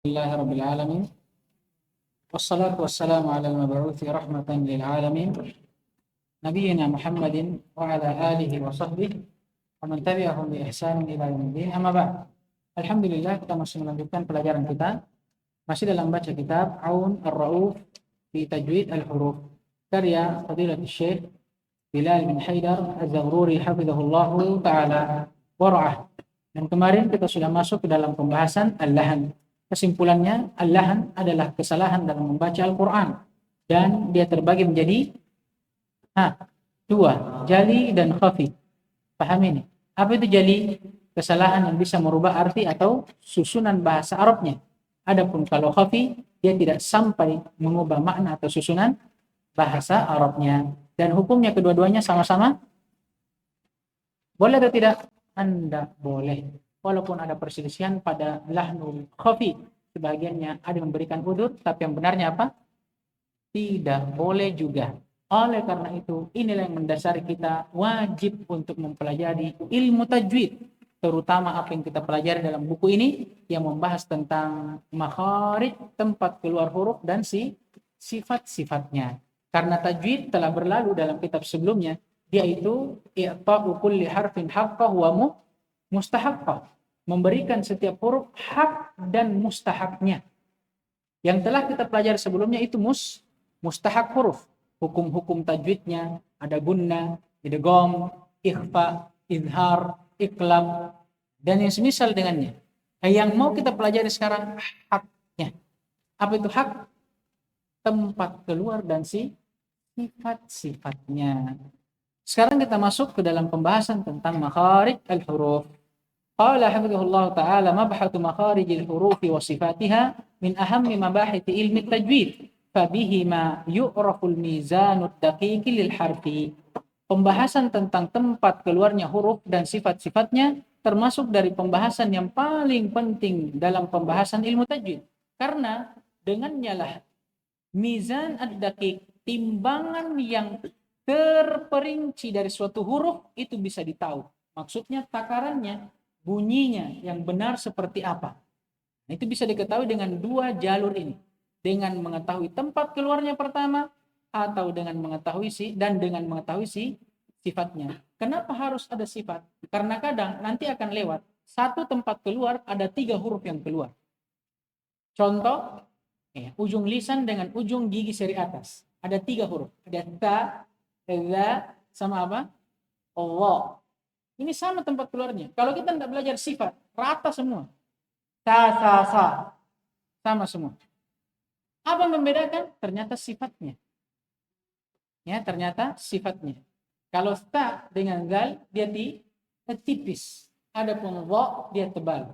Alhamdulillah Rabbil Alamin. Wassalatu wassalamu ala al-mab'uthi rahmatan lil alamin. Nabiyyina Muhammadin wa ala alihi wa sahbihi wa man tabi'ahum bi ihsanin ila yaumiddin. Amma ba'd. Alhamdulillah, kita masih melanjutkan pelajaran kita masih dalam baca kitab Aun Ar-Rauf fi Tajwid Al-Huruf karya Fadilatul Syekh Bilal bin Haidar Az-Zaghruri hafizahullahu taala wa ra'ah. Dan kemarin kita sudah masuk ke dalam pembahasan al-lahan. Kesimpulannya, al-lahan adalah kesalahan dalam membaca Al-Quran. Dan dia terbagi menjadi dua, jali dan khafi. Paham ini? Apa itu jali? Kesalahan yang bisa merubah arti atau susunan bahasa Arabnya. Adapun kalau khafi, dia tidak sampai mengubah makna atau susunan bahasa Arabnya. Dan hukumnya kedua-duanya sama-sama boleh atau tidak? Anda boleh. Walaupun ada perselisihan pada lahnul khafi, sebagiannya ada memberikan udzur, tapi yang benarnya apa? Tidak boleh juga. Oleh karena itu, inilah yang mendasari kita wajib untuk mempelajari ilmu tajwid, terutama apa yang kita pelajari dalam buku ini yang membahas tentang makharij, tempat keluar huruf dan sifat-sifatnya. Karena tajwid telah berlalu dalam kitab sebelumnya, yaitu i'ta'u kulli harfin haqqahu wa mustahaqqah, memberikan setiap huruf hak dan mustahaknya. Yang telah kita pelajari sebelumnya itu mustahak huruf. Hukum-hukum tajwidnya ada gunna, idgham, ikhfa, izhar, iklam, dan yang semisal dengannya. Yang mau kita pelajari sekarang haknya. Apa itu hak? Tempat keluar dan sifat-sifatnya. Sekarang kita masuk ke dalam pembahasan tentang makharij al-huruf. Qala hafizahullah ta'ala mabhatu makharijil hurufi wa sifatiha min ahammi mabahiti ilmi tajwid fabihima yu'raful mizanud daqiqi lil harfi. Pembahasan tentang tempat keluarnya huruf dan sifat-sifatnya termasuk dari pembahasan yang paling penting dalam pembahasan ilmu tajwid. Karena dengannya lah mizan ad-daqiq, timbangan yang terperinci dari suatu huruf itu bisa ditahu. Maksudnya takarannya, bunyinya yang benar seperti apa. Nah, itu bisa diketahui dengan dua jalur ini. Dengan mengetahui tempat keluarnya pertama, atau dengan mengetahui sifatnya. Kenapa harus ada sifat? Karena kadang nanti akan lewat satu tempat keluar ada 3 huruf yang keluar. Contoh, ujung lisan dengan ujung gigi seri atas. Ada 3 huruf. Ada ta, za, sama apa? Allah. Ini sama tempat keluarnya. Kalau kita tidak belajar sifat, rata semua. Ta, sa, sa. Sama semua. Apa yang membedakan? Ternyata sifatnya. Ya, ternyata sifatnya. Kalau ta dengan zal, dia tipis. Adapun wa, dia tebal.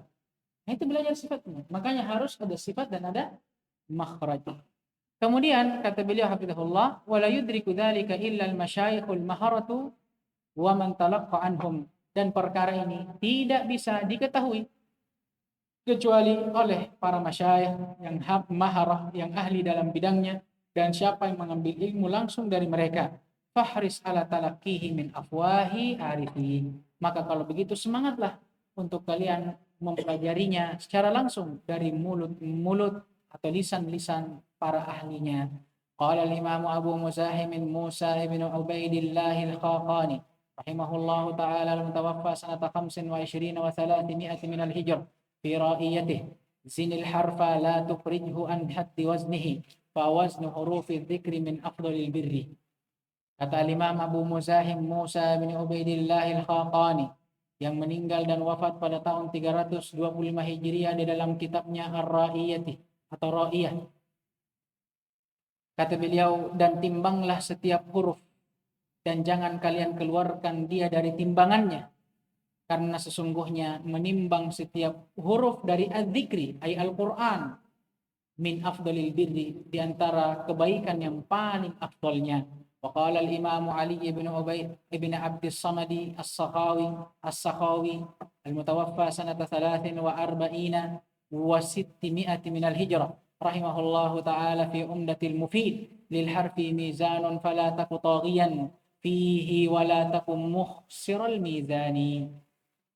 Nah, itu belajar sifatnya. Makanya harus ada sifat dan ada makhraj. Kemudian kata beliau hafizahullah, wala yudriku dzalika illa al-masyayikhul maharatu wa man talaqqa anhum. Dan perkara ini tidak bisa diketahui kecuali oleh para masyayikh yang maharah, yang ahli dalam bidangnya, dan siapa yang mengambil ilmu langsung dari mereka. Fahris ala talaqqihi min afwahi arifin. Maka kalau begitu semangatlah untuk kalian mempelajarinya secara langsung dari mulut-mulut atau lisan-lisan para ahlinya. Qala al-Imam Abu Muzahim Musa ibn Ubaidillah al-Khaqani rahimahullahu ta'ala al-mutawaffa sanata 25 wa 300 min al-hijr fi ra'iyatihi zinil harfa la tukhrijhu an haddi waznihi fa waznu hurufi dzikri min afdalil birri. Kata Imam Abu Muzahim Musa bin Ubaidillah al-Khaqani yang meninggal dan wafat pada tahun 325 Hijriah di dalam kitabnya Ar-Ra'iyati atau Ra'iyah. Kata beliau, dan timbanglah setiap huruf dan jangan kalian keluarkan dia dari timbangannya, karena sesungguhnya menimbang setiap huruf dari az-zikri ay Al-Quran min afdalil birri, di antara kebaikan yang paling afdalnya. Waqala al-Imam Ali ibn Ubaid ibn Abd as-Samadi as-Sakhawi al-mutawaffa sanata 43 wa 600 min al-hijrah rahimahullahu ta'ala fi umdatil mufid lil harfi mizanun fala taku taghiyan fihi wa la taku mukhsiral mizani.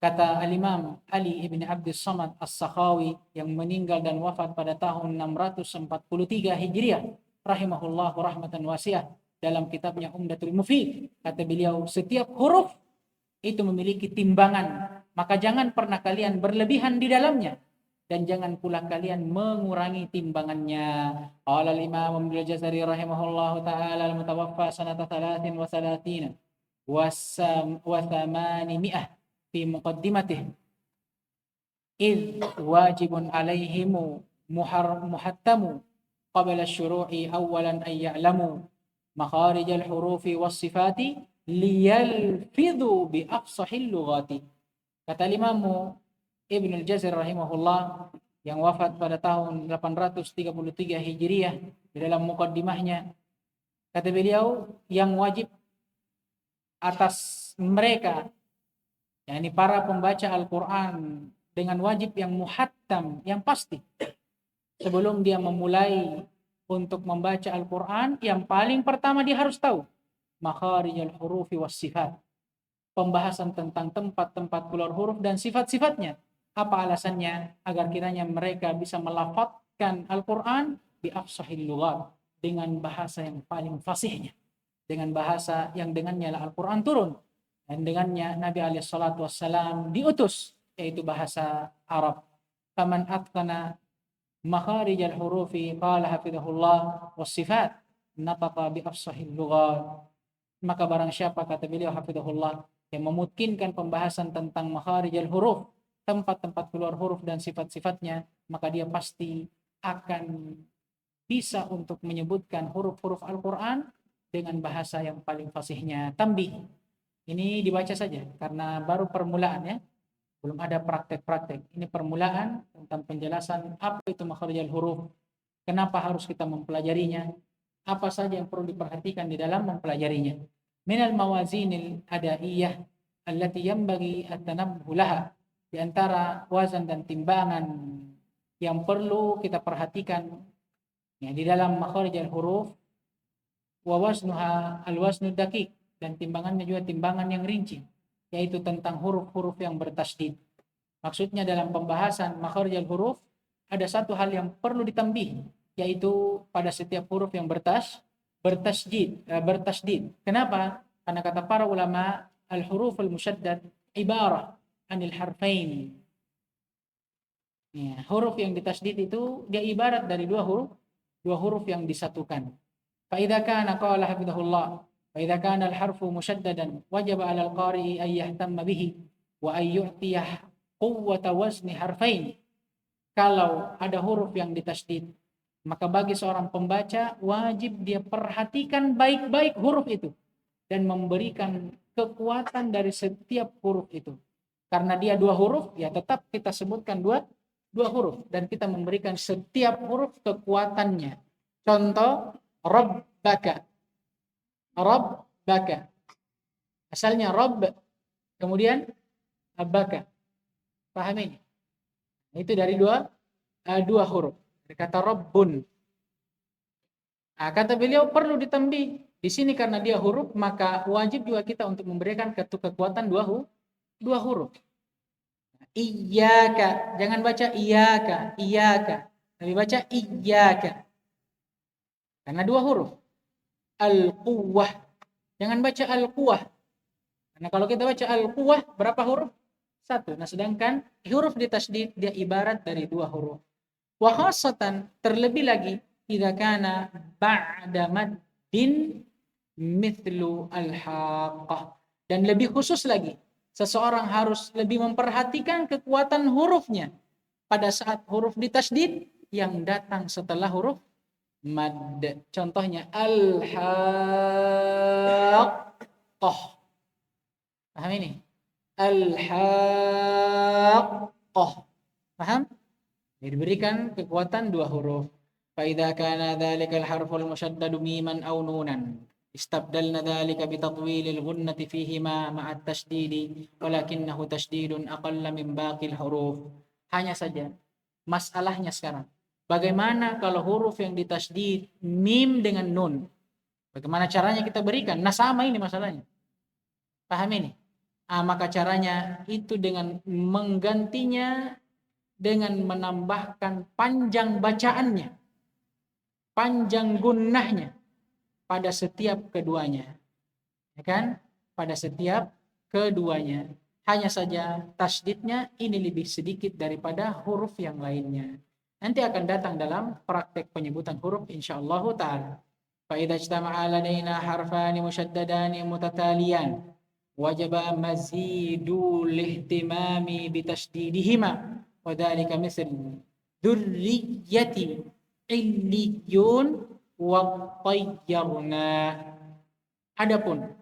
Kata Al-Imam Ali ibn Abdus Samad As-Sakhawi yang meninggal dan wafat pada tahun 643 Hijriah, rahimahullah rahmatan wasi'ah, dalam kitabnya Umdatul Mufid, kata beliau, setiap huruf itu memiliki timbangan, maka jangan pernah kalian berlebihan di dalamnya dan jangan pula kalian mengurangi timbangannya. Qala al-Imam Ibnu Jazari rahimahullahu taala al-mutawaffa sanata 33 wa 800 fi muqaddimatihi id wajibun alaihimu muhattamu qabla syuru'i awalan ay ya'lamu makharijal hurufi was sifati liyalfidhu bi afsahil lughati. Kata Imam Ibnu Jazari rahimahullah yang wafat pada tahun 833 Hijriah, di dalam muqaddimahnya kata beliau, yang wajib atas mereka, yakni para pembaca Al-Quran, dengan wajib yang muhattam, yang pasti, sebelum dia memulai untuk membaca Al-Quran, yang paling pertama dia harus tahu makharijal hurufi was sifat, pembahasan tentang tempat-tempat keluar huruf dan sifat-sifatnya. Apa alasannya? Agar kiranya mereka bisa melafadzkan Al-Quran bi afsahil lughat, dengan bahasa yang paling fasihnya, dengan bahasa yang dengannya Al-Quran turun dan dengannya Nabi alaihi salatu wassalam diutus, yaitu bahasa Arab. Faman atqana makharijal hurufi qala hafizahullah was sifat nataqa bi afsahil lughat. Maka barang siapa, kata beliau hafizahullah, yang memungkinkan pembahasan tentang makharijal huruf, tempat-tempat keluar huruf dan sifat-sifatnya, maka dia pasti akan bisa untuk menyebutkan huruf-huruf Al-Quran dengan bahasa yang paling fasihnya. Tambih, ini dibaca saja karena baru permulaan ya, belum ada praktek-praktek. Ini permulaan tentang penjelasan apa itu makharijal huruf, kenapa harus kita mempelajarinya, apa saja yang perlu diperhatikan di dalam mempelajarinya. Minal mawazinil adaiyah allati yanbaghi at-tanabbuh laha, di antara wazan dan timbangan yang perlu kita perhatikan ya, di dalam makharijal huruf, wa waznuha al-waznud daqiq, dan timbangannya juga timbangan yang rinci, yaitu tentang huruf-huruf yang bertasydid. Maksudnya dalam pembahasan makharijal huruf ada satu hal yang perlu ditambih, yaitu pada setiap huruf yang bertasydid. Kenapa? Karena kata para ulama, al-huruf al-musyaddad ibarah anil harfain. Ya, huruf yang ditasydid itu dia ibarat dari dua huruf yang disatukan. Fa idza kana qala hafizahullah, fa idza kana al-harfu musyaddadan wajaba 'ala al-qari'i ay yahtamma bihi wa ay yu'tiyah quwwata wazni harfain. Kalau ada huruf yang ditasydid, maka bagi seorang pembaca wajib dia perhatikan baik-baik huruf itu dan memberikan kekuatan dari setiap huruf itu. Karena dia dua huruf, ya tetap kita sebutkan dua huruf dan kita memberikan setiap huruf kekuatannya. Contoh, rabbaka. Rabbaka. Asalnya rabb, kemudian abaka. Paham ini? Itu dari dua huruf. Kata rabbun. Nah, kata beliau perlu ditambih. Di sini karena dia huruf, maka wajib juga kita untuk memberikan kekuatan dua huruf. Iyyaka, jangan baca iyyaka, tapi baca iyyaka. Karena dua huruf. Al-quwwah, jangan baca al-quwwah. Karena kalau kita baca al-quwwah, berapa huruf? Satu. Nah, sedangkan huruf ditasydid dia ibarat dari dua huruf. Wa khassatan, terlebih lagi, idza kana ba'da maddin mithlu al-haqqah. Dan lebih khusus lagi, seseorang harus lebih memperhatikan kekuatan hurufnya pada saat huruf ditasydid yang datang setelah huruf mad. Contohnya al-haqqah. Paham ini? Al-haqqah. Paham? Diberikan kekuatan dua huruf. Fa idza kana dzalikal harful musyaddadu miman aw nunan istabdalna dzalika bi tatwilil ghunnati fihima ma'at tasydidi walakinnahu tasydidun aqalla min baqil huruf. Hanya saja masalahnya sekarang, bagaimana kalau huruf yang ditasydid mim dengan nun? Bagaimana caranya kita berikan? Nah, sama ini masalahnya. Paham ini? Maka caranya itu dengan menggantinya dengan menambahkan panjang bacaannya, panjang gunnahnya pada setiap keduanya. Ya kan? Pada setiap keduanya. Hanya saja tasdidnya ini lebih sedikit daripada huruf yang lainnya. Nanti akan datang dalam praktek penyebutan huruf insyaallah ta'ala. Fa idza ijtama'a ladaina harfani musyaddadani mutataliyan wajaba mazidul ihtimami bitashdidihima wa dhalika misl dzurriyyati illiyun wa tayyarna. Adapun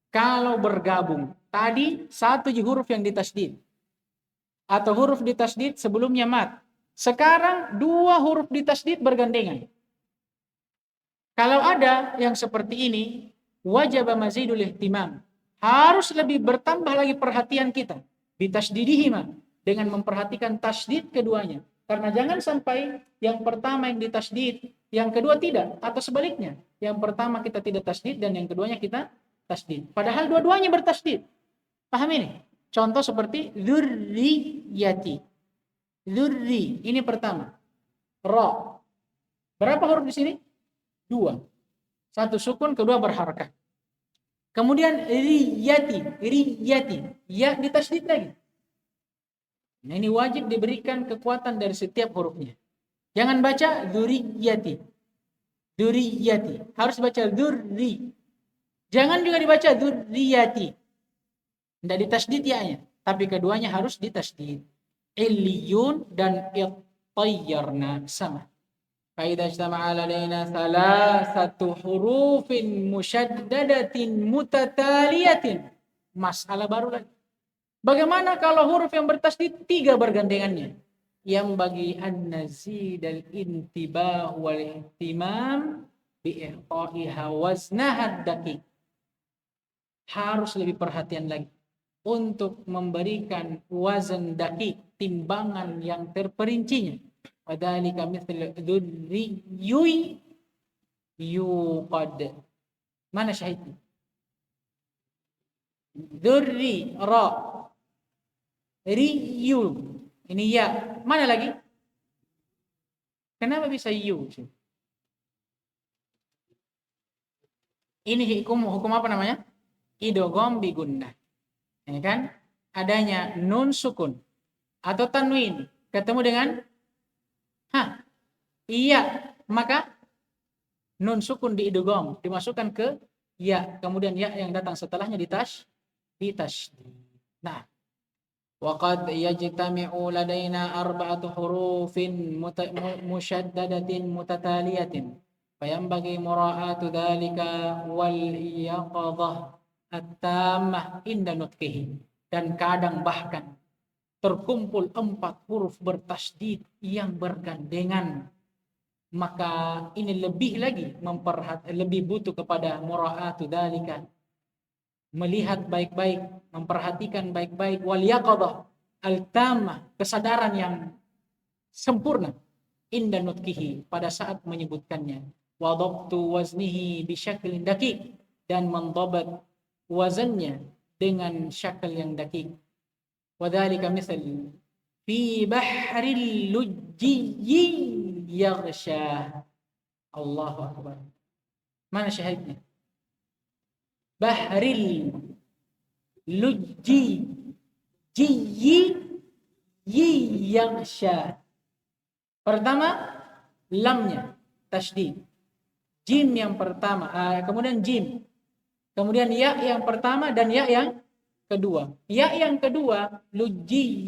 kalau bergabung tadi satu huruf yang ditasdid atau huruf ditasdid sebelumnya mat, sekarang dua huruf ditasdid bergandengan. Kalau ada yang seperti ini, wajib mazidul ihtimam, harus lebih bertambah lagi perhatian kita bitasdidihima, dengan memperhatikan tasdid keduanya. Karena jangan sampai yang pertama yang ditasdid, yang kedua tidak, atau sebaliknya. Yang pertama kita tidak tasdid dan yang keduanya kita tasdid. Padahal dua-duanya bertasdid. Paham ini? Contoh seperti dzurriyyati. Dzurri, ini pertama. Ra. Berapa huruf di sini? 2. Satu sukun, kedua berharakat. Kemudian riyati, ya ditasdid lagi. Nah, ini wajib diberikan kekuatan dari setiap hurufnya. Jangan baca dzurriyyati. Dzurriyyati. Harus baca dzurri. Jangan juga dibaca dzurriyati. Tidak ditasdid ya-nya, tapi keduanya harus ditasdid. Illiyun dan ittayyarna sama. Fa idza ijtama'a ladaina thalathatu hurufin musyaddadatin mutataliyatin. Masalah baru lagi. Bagaimana kalau huruf yang bertasdid 3 bergandengannya? Yang bagi an-nazid al-intibah wal ihtimam bi ihqa'iha waznaha daqiq. Harus lebih perhatian lagi untuk memberikan wazan daqiq, timbangan yang terperincinya. Wadhalika mithl dzurriyyuy yuqad. Mana syahidnya? Dzurri ra. Riyu. Ini ya. Mana lagi? Kenapa bisa yu? Ini hukum apa namanya? Idgham bi gunnah. Ini kan adanya nun sukun atau tanwin ketemu dengan iya, maka nun sukun diidgham, dimasukkan ke ya, kemudian ya yang datang setelahnya ditasydid. Nah, waqad yajtami'u ladaina arba'atu hurufin musyaddadatin mutataliyatin fayambaghi mura'atu dzalika wal yaqadhah at-tammah inda nutqihi. Dan kadang bahkan terkumpul 4 huruf bertasydid yang bergandengan, maka ini lebih lagi lebih butuh kepada mura'atu dzalika, melihat baik-baik, memperhatikan baik-baik, wal yaqadhah al-tammah, kesadaran yang sempurna, inda nutqihi, pada saat menyebutkannya, wa dhabtu waznihi bi syaklin daqiq, dan mendabat wazannya dengan syakal yang daqiq. Wa dzalika misal fi bahril lujji yaghsha. Allahu akbar. Mana syahidnya? Bahril lujji yaghsha. Pertama lamnya tasydid. Jim yang pertama, kemudian jim. Kemudian ya yang pertama dan ya yang kedua. Ya yang kedua lujji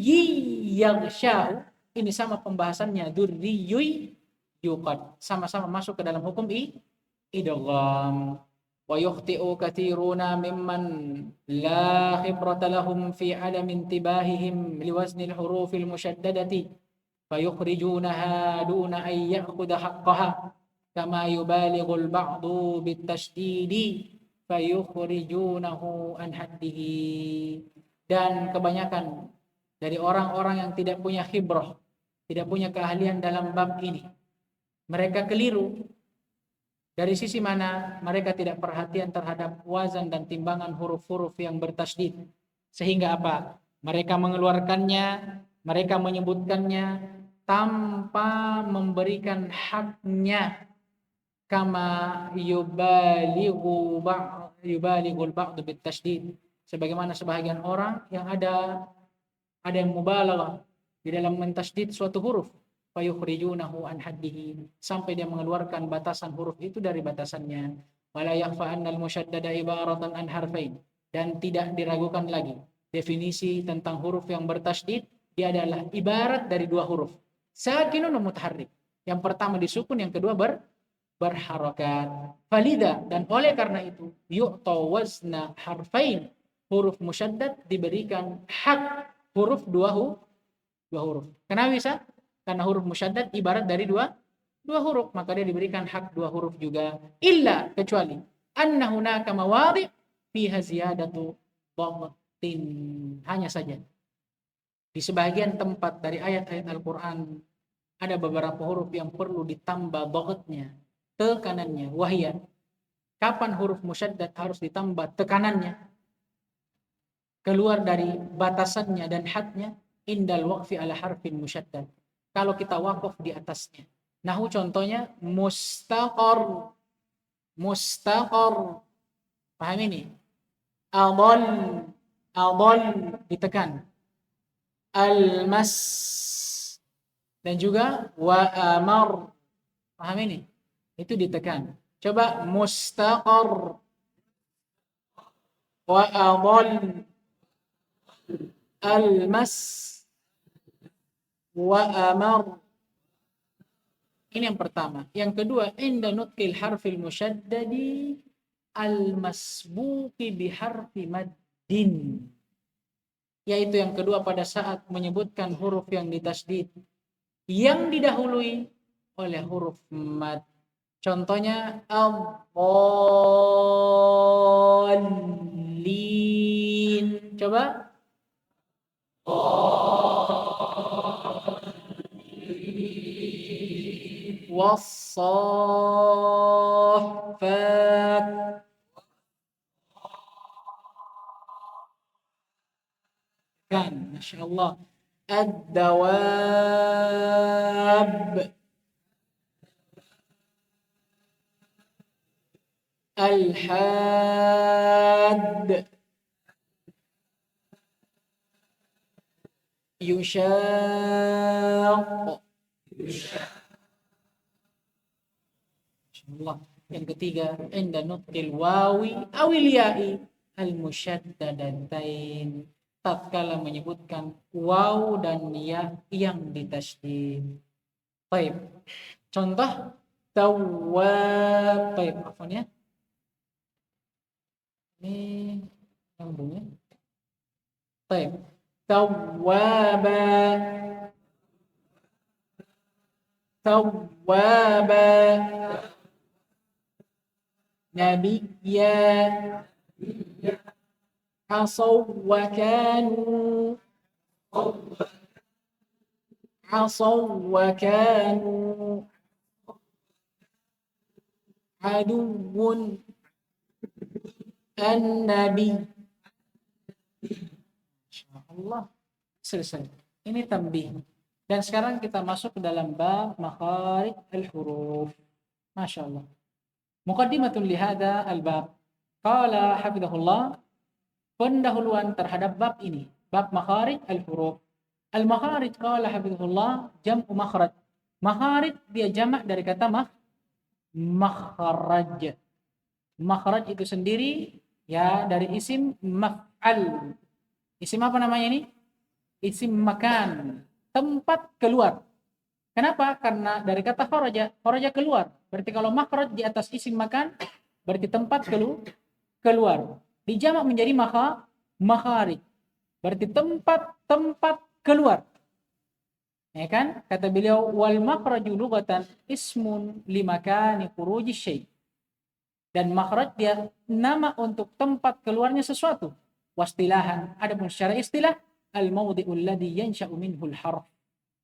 yaghsha. Ini sama pembahasannya dzurriyyuy yuqad. Sama-sama masuk ke dalam hukum idgham. Wa yukhti'u katsiruna mimman la khibrata lahum fi adam intibahihim liwazni al-huruf al-musyaddadati fayukhrijunaha duna ay ya'khudha haqqaha kama yubalighu al-ba'du bit-tashdidi fayukhrijunahu an haddihi. Dan kebanyakan dari orang-orang yang tidak punya khibrah, tidak punya keahlian dalam bab ini, mereka keliru dari sisi mana? Mereka tidak perhatian terhadap wazan dan timbangan huruf-huruf yang bertasydid. Sehingga apa? Mereka mengeluarkannya, mereka menyebutkannya tanpa memberikan haknya, kama yubalighul ba'd bitasydid, sebagaimana sebahagian orang yang ada yang mubalaghah di dalam mentasydid suatu huruf, fayukhrijunahu an haddihi, sampai dia mengeluarkan batasan huruf itu dari batasannya. Wala yakhfa annal musyaddada ibaratan an harfain, dan tidak diragukan lagi definisi tentang huruf yang bertasydid, dia adalah ibarat dari dua huruf, sakinun wa mutaharrik. Yang pertama disukun, yang kedua berharokat. Falida, dan oleh karena itu, yu'ta wazna harfain, huruf musyaddad diberikan hak huruf dua huruf. Kenapa bisa? Karena huruf musyaddad ibarat dari dua huruf, maka dia diberikan hak dua huruf juga. Illa, kecuali anna hunaka mawadhi fiha ziyadatu dhammatin, hanya saja di sebagian tempat dari ayat-ayat Al-Qur'an ada beberapa huruf yang perlu ditambah dhammatnya, tekanannya. Wahia, kapan huruf musyaddad harus ditambah tekanannya, keluar dari batasannya dan hadnya, indal waqfi ala harfin musyaddad, kalau kita wakaf di atasnya. Nahu contohnya mustaqar, paham ini? Adol ditekan, almas, dan juga wa amar, paham ini? Itu ditekan. Coba mustaqar wa adol, almas wa amar. Ini yang pertama. Yang kedua, inda nutqil harfil musyaddadi al-masbuqi biharfi maddin, yaitu yang kedua pada saat menyebutkan huruf yang ditasydid yang didahului oleh huruf mad. Contohnya ad-dallin. Coba was-saffat, kan, Masya Allah. Ad-dawab, al-had, yushaq. Allah. Yang ketiga, inda nutqil wawi awil ya'i al-musyaddadatain, tatkala menyebutkan waw dan ya yang ditasydid. Baik. Contoh tawwab. Baik, afwan ya. Ini yang bunyi. Baik. Tawwaba. Tawwaba. Nabiyya. Asaw wa kanu. Asaw wa kanu. Aduwwun. An-nabi. Insyaallah selesai. Ini tambih. Dan sekarang kita masuk ke dalam bab makharij al-huruf. Masya Allah. Muqaddimatun lihada al-bab. Qala hafidhahullah, pendahuluan terhadap bab ini, bab makharij al-huruf. Al-makharij qala hafidhahullah jam'u makhraj. Makharij dia jamak dari kata makhraj. Makhraj itu sendiri ya dari isim maf'al. Isim apa namanya ini? Isim makan, tempat keluar. Kenapa? Karena dari kata kharaja keluar. Berarti kalau makhraj di atas isim makan, berarti tempat keluar. Dijamak menjadi makharij. Berarti tempat keluar. Ya kan? Kata beliau, wal makhraju lughatan ismun limakani khuruji syai'. Dan makhraj dia nama untuk tempat keluarnya sesuatu. Wastilahan, adapun secara istilah, al-mawdi'ul ladzi yansha'u minhul harf.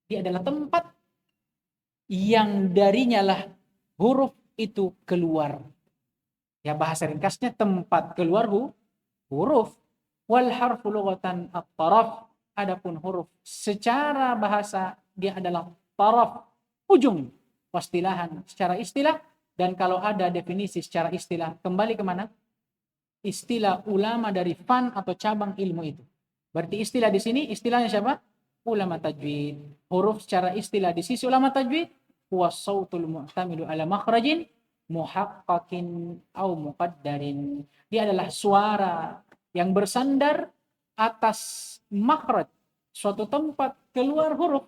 Dia adalah tempat yang darinya lah huruf itu keluar. Ya bahasa ringkasnya tempat keluar huruf. Wal harfu lughatan at-taraf. Adapun huruf secara bahasa dia adalah taraf, ujung. Wastilahan secara istilah, dan kalau ada definisi secara istilah kembali kemana? Istilah ulama dari fan atau cabang ilmu itu. Berarti istilah di sini istilahnya siapa? Ulama tajwid. Huruf secara istilah di sisi ulama tajwid huwa sautul mu'tamidu ala makhrajin muhaqqaqin au muqaddarin. Dia adalah suara yang bersandar atas makhraj, suatu tempat keluar huruf,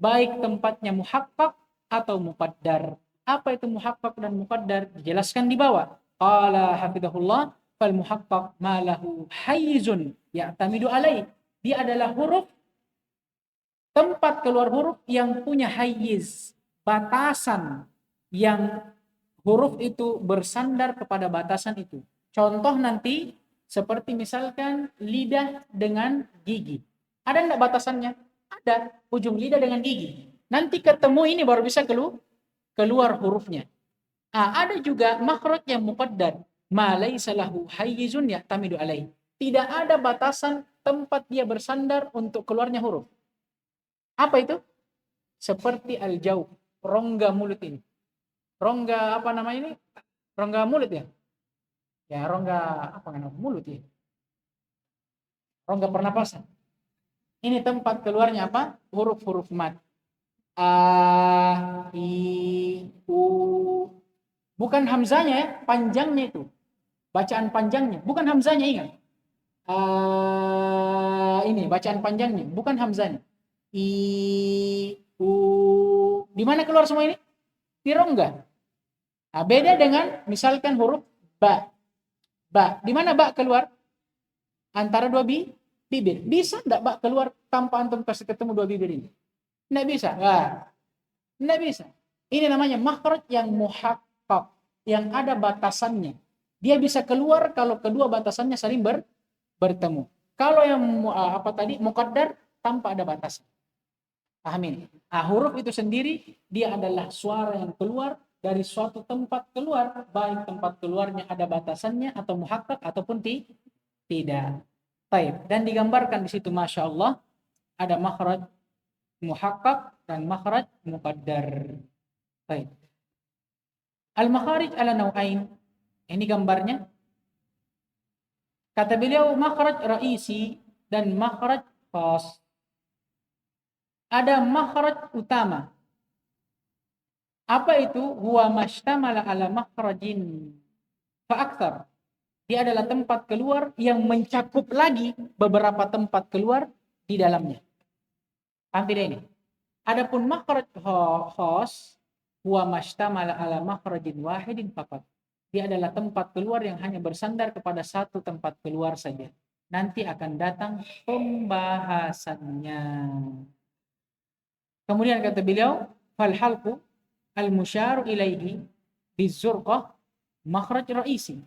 baik tempatnya muhaqqaq atau muqaddar. Apa itu muhaqqaq dan muqaddar? Dijelaskan di bawah. Qala hafidhahullah fal muhaqqaq ma lahu hayyizun ya'tamidu alaih. Dia adalah huruf, tempat keluar huruf yang punya hayyiz, batasan, yang huruf itu bersandar kepada batasan itu. Contoh nanti seperti misalkan lidah dengan gigi. Ada enggak batasannya? Ada, ujung lidah dengan gigi. Nanti ketemu ini baru bisa keluar hurufnya. Ada juga makhraj yang muqaddar. Ma laisa lahu hayyizun ya'tamidu alaih. Tidak ada batasan tempat dia bersandar untuk keluarnya huruf. Apa itu? Seperti al-jauh, rongga mulut ini. Rongga apa nama ini? Rongga mulut ya? Ya, rongga apa namanya? Mulut ya. Rongga pernapasan. Ini tempat keluarnya apa? Huruf-huruf mad. A, I, U. Bukan hamzanya ya, panjangnya itu. Bacaan panjangnya, bukan hamzanya, ingat. Ini bacaan panjangnya, bukan hamzanya. I, U. Di mana keluar semua ini? Di rongga. Nah, beda dengan misalkan huruf ba. Ba. Di mana ba keluar? Antara dua bibir. Bisa enggak ba keluar tanpa antum kasih ketemu dua bibir ini? Enggak bisa. Enggak bisa. Ini namanya makhraj yang muhaqqaq, yang ada batasannya. Dia bisa keluar kalau kedua batasannya saling bertemu. Kalau yang muqaddar tanpa ada batasan. Pahamin. Huruf itu sendiri dia adalah suara yang keluar dari suatu tempat keluar, baik tempat keluarnya ada batasannya atau muhaqqaq ataupun tidak. Baik. Dan digambarkan di situ masya Allah ada makhraj muhaqqaq dan makhraj muqaddar. Baik. Al-makharij ala nau'ain. Ini gambarnya. Kata beliau makhraj raisi dan makhraj khas. Ada makhraj utama. Apa itu? Huwa mashtamala ala makhrajin fa'akthar. Dia adalah tempat keluar yang mencakup lagi beberapa tempat keluar di dalamnya. Paham tidak ini? Adapun makhraj khas huwa mashtamala ala makhrajin wahidin faqat. Dia adalah tempat keluar yang hanya bersandar kepada satu tempat keluar saja. Nanti akan datang pembahasannya. Kemudian kata beliau, fal halqu al musyaru ilaihi bizurqah makhraj raisi.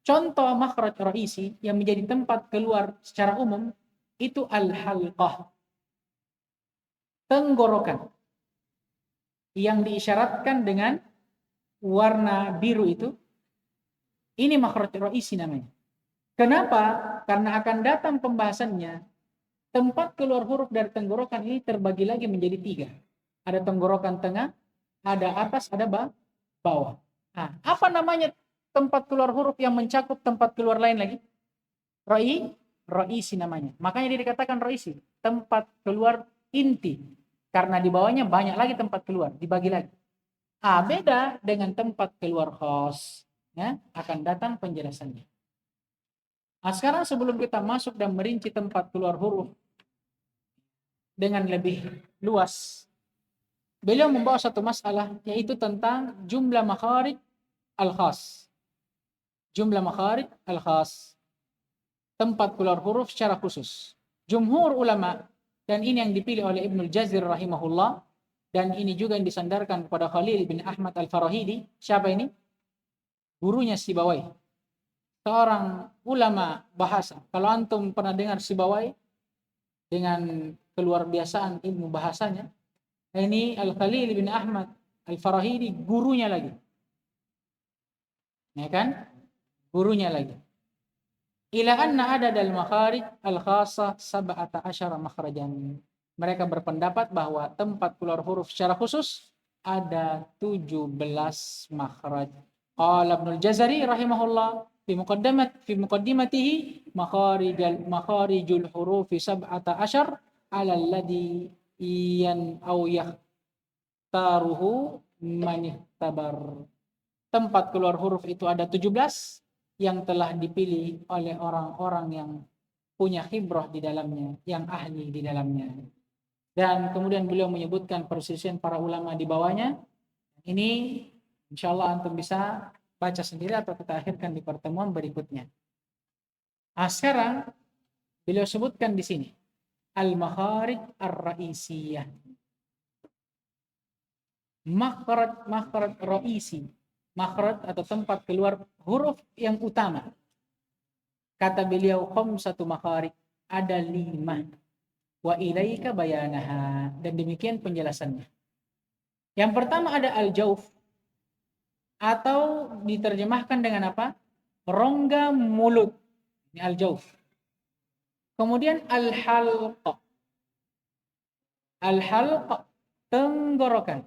Contoh makhraj raisi yang menjadi tempat keluar secara umum itu al halqah, tenggorokan yang diisyaratkan dengan warna biru itu. Ini makhraj raisi namanya. Kenapa? Karena akan datang pembahasannya. Tempat keluar huruf dari tenggorokan ini terbagi lagi menjadi 3. Ada tenggorokan tengah, ada atas, ada bawah. Apa namanya tempat keluar huruf yang mencakup tempat keluar lain lagi? Raisi namanya. Makanya dia dikatakan raisi, tempat keluar inti. Karena di bawahnya banyak lagi tempat keluar, dibagi lagi. Beda dengan tempat keluar khas. Ya, akan datang penjelasannya. Sekarang sebelum kita masuk dan merinci tempat keluar huruf dengan lebih luas, beliau membawa satu masalah, yaitu tentang jumlah makharij al-khas. Jumlah makharij al-khas, tempat keluar huruf secara khusus. Jumhur ulama, dan ini yang dipilih oleh Ibnul Jazir rahimahullah, dan ini juga yang disandarkan kepada Khalil bin Ahmad al-Farahidi. Siapa ini? Gurunya Sibawai, seorang ulama bahasa. Kalau antum pernah dengar Sibawai dengan keluar biasaan ilmu bahasanya, ini Al-Khalil bin Ahmad Al-Farahidi gurunya lagi. Ya kan? Gurunya lagi. Ila anna adad al-makharij al-khassa sab'ata asyara makhrajan. Mereka berpendapat bahwa tempat keluar huruf secara khusus ada 17 makhraj. Qala Ibnu Al-Jazari rahimahullah fi muqaddimatihi makharijul hurufi sab'ata asyar ala alladhi taruhu manihtabar. Tempat keluar huruf itu ada 17 yang telah dipilih oleh orang-orang yang punya khibrah di dalamnya, yang ahli di dalamnya. Dan kemudian beliau menyebutkan perselisihan para ulama di bawahnya. Ini insyaallah antum bisa baca sendiri atau kita akhirkan di pertemuan berikutnya. Nah, sekarang beliau sebutkan di sini al-makharij ar-ra'isiyah. Makhraj ra'isi, makhraj atau tempat keluar huruf yang utama. Kata beliau khamsatu makharij, ada 5. Wa ilaika bayanaha, dan demikian penjelasannya. Yang pertama ada al-jauf, atau diterjemahkan dengan apa? Rongga mulut. Ini al-jauf. Kemudian al-halqa. Al-halqa, tenggorokan.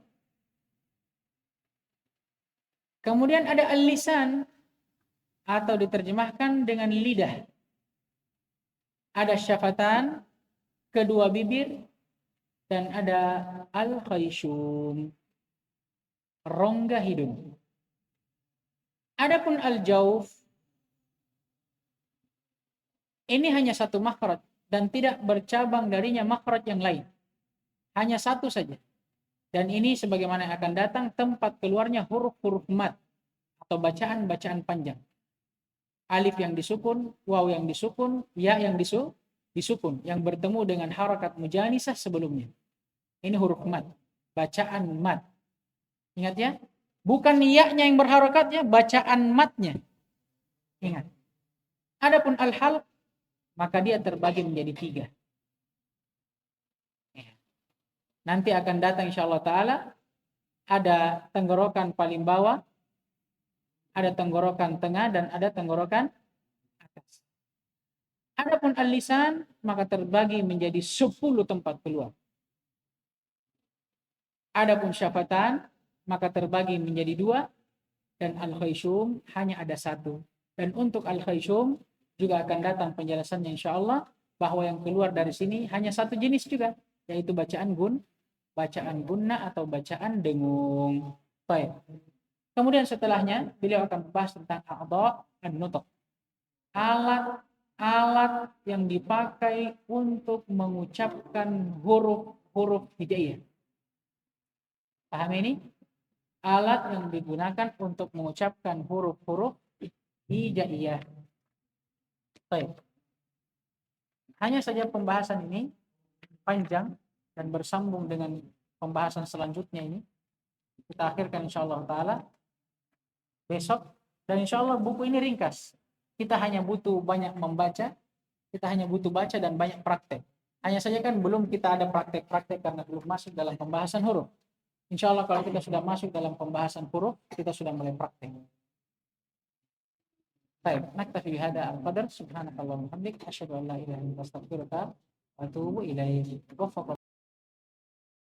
Kemudian ada al-lisan, atau diterjemahkan dengan lidah. Ada syafatan, kedua bibir, dan ada al-khayshum, rongga hidung. Adapun al-jauf, ini hanya satu makhraj dan tidak bercabang darinya makhraj yang lain. Hanya satu saja. Dan ini sebagaimana yang akan datang tempat keluarnya huruf-huruf mat atau bacaan-bacaan panjang. Alif yang disukun, waw yang disukun, ya yang disukun yang bertemu dengan harakat mujanisah sebelumnya. Ini huruf mat, bacaan mat. Ingat ya, bukan ya-nya yang berharakat ya, bacaan matnya. Ingat. Adapun al-halq, maka dia terbagi menjadi 3. Nanti akan datang insyaallah ta'ala, ada tenggorokan paling bawah, ada tenggorokan tengah, dan ada tenggorokan atas. Adapun al-lisan, maka terbagi menjadi 10 tempat keluar. Adapun syafatan, maka terbagi menjadi 2, dan al-khayshum hanya ada 1. Dan untuk al-khayshum juga akan datang penjelasannya insyaallah, bahwa yang keluar dari sini hanya 1 jenis juga, yaitu bacaan gunna atau bacaan dengung. Baik. Kemudian setelahnya beliau akan membahas tentang a'dha an-nutq. Alat yang dipakai untuk mengucapkan huruf-huruf hijaiyah. Paham ini? Alat yang digunakan untuk mengucapkan huruf-huruf hijaiyah. Baik. Hanya saja pembahasan ini panjang dan bersambung dengan pembahasan selanjutnya ini. Kita akhirkan insyaallah ta'ala besok. Dan insyaallah buku ini ringkas. Kita hanya butuh banyak membaca. Kita hanya butuh baca dan banyak praktek. Hanya saja kan belum kita ada praktek-praktek karena belum masuk dalam pembahasan huruf. Insyaallah kalau kita sudah masuk dalam pembahasan huruf, kita sudah mulai praktek. Baik, naktafi bihada al-qadar. Subhanakallahumma wa bihamdik, asyhadu an la ilaha illa anta astaghfiruka wa atubu ilaik.